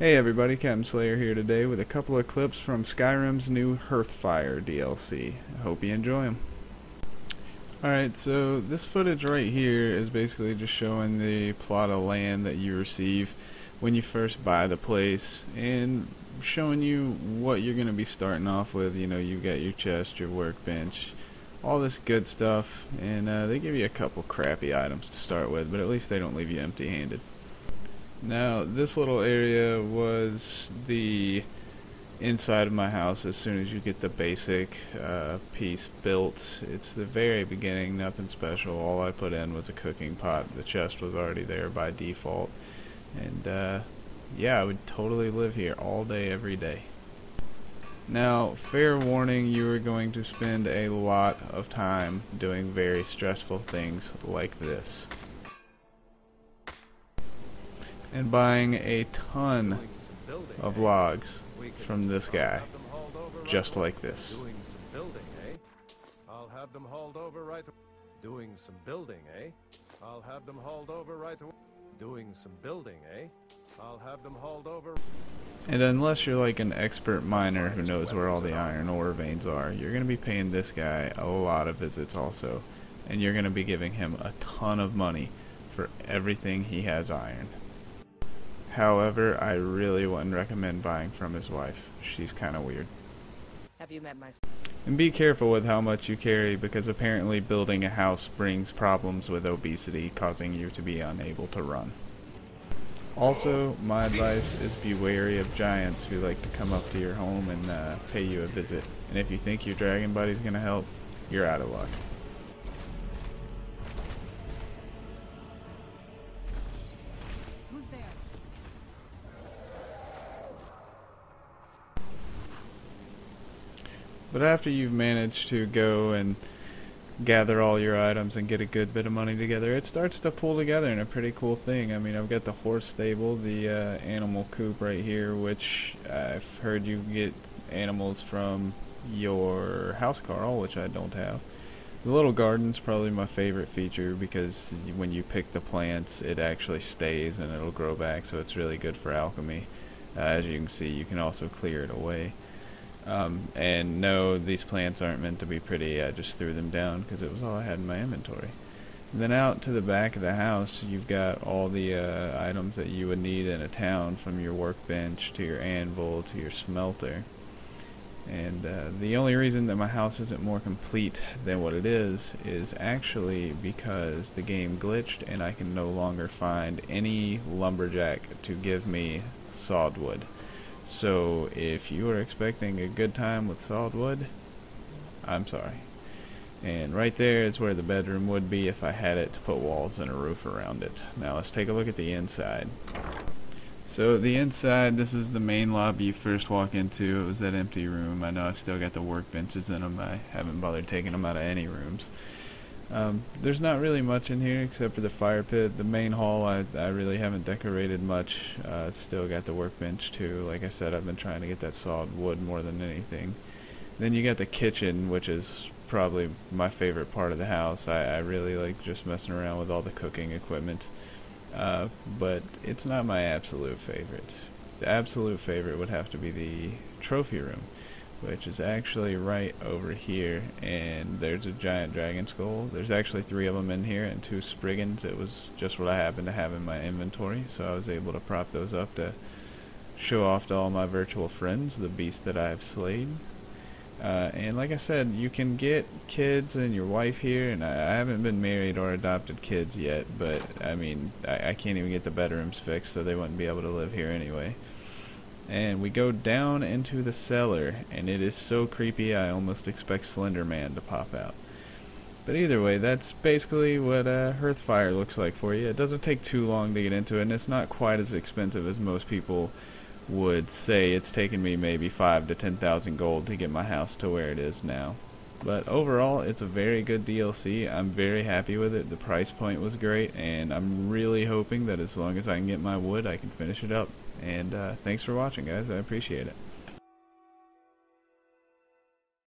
Hey everybody, CaptainSlayer here today with a couple of clips from Skyrim's new Hearthfire DLC. I hope you enjoy them. Alright, so this footage right here is basically just showing the plot of land that you receive when you first buy the place and showing you what you're going to be starting off with. You know, you got your chest, your workbench, all this good stuff, and they give you a couple crappy items to start with, but at least they don't leave you empty-handed. Now, this little area was the inside of my house as soon as you get the basic piece built. It's the very beginning, nothing special. All I put in was a cooking pot. The chest was already there by default. And yeah, I would totally live here all day, every day. Now, fair warning, you are going to spend a lot of time doing very stressful things like this. And buying a ton of logs from this guy, just like this. Doing some building, eh? I'll have them hauled over right away. Doing some building, eh? I'll have them hauled over right away. Doing some building, eh? I'll have them hauled over. And unless you're like an expert miner who knows where all the iron ore veins are, you're going to be paying this guy a lot of visits also. And you're going to be giving him a ton of money for everything he has iron. However, I really wouldn't recommend buying from his wife. She's kind of weird. Have you met my... And be careful with how much you carry, because apparently building a house brings problems with obesity, causing you to be unable to run. Also, my advice is be wary of giants who like to come up to your home and pay you a visit. And if you think your dragon buddy's going to help, you're out of luck. Who's there? But after you've managed to go and gather all your items and get a good bit of money together, it starts to pull together in a pretty cool thing. I mean, I've got the horse stable, the animal coop right here, which I've heard you get animals from your house, Carl, which I don't have. The little garden's probably my favorite feature because when you pick the plants, it actually stays and it'll grow back, so it's really good for alchemy. As you can see, you can also clear it away. And no, these plants aren't meant to be pretty. I just threw them down because it was all I had in my inventory. And then out to the back of the house, you've got all the items that you would need in a town, from your workbench to your anvil to your smelter. And the only reason that my house isn't more complete than what it is actually because the game glitched and I can no longer find any lumberjack to give me sawed wood. So if you are expecting a good time with sawed wood, I'm sorry. And right there is where the bedroom would be if I had it to put walls and a roof around it. Now let's take a look at the inside. So the inside, this is the main lobby you first walk into. It was that empty room. I know I've still got the workbenches in them. I haven't bothered taking them out of any rooms. There's not really much in here except for the fire pit. The main hall I really haven't decorated much. Still got the workbench too. Like I said, I've been trying to get that sawed wood more than anything. Then you got the kitchen, which is probably my favorite part of the house. I really like just messing around with all the cooking equipment. But it's not my absolute favorite. The absolute favorite would have to be the trophy room, which is actually right over here, and there's a giant dragon skull. There's actually 3 of them in here and 2 spriggans. It was just what I happened to have in my inventory, so I was able to prop those up to show off to all my virtual friends the beast that I have slayed. And like I said, you can get kids and your wife here, and I haven't been married or adopted kids yet, but I mean, I can't even get the bedrooms fixed, so they wouldn't be able to live here anyway. And we go down into the cellar, and it is so creepy I almost expect Slender Man to pop out. But either way, that's basically what Hearthfire looks like for you. It doesn't take too long to get into it, and it's not quite as expensive as most people would say. It's taken me maybe 5,000 to 10,000 gold to get my house to where it is now. But overall, it's a very good DLC. I'm very happy with it. The price point was great, and I'm really hoping that as long as I can get my wood, I can finish it up. And thanks for watching, guys. I appreciate it.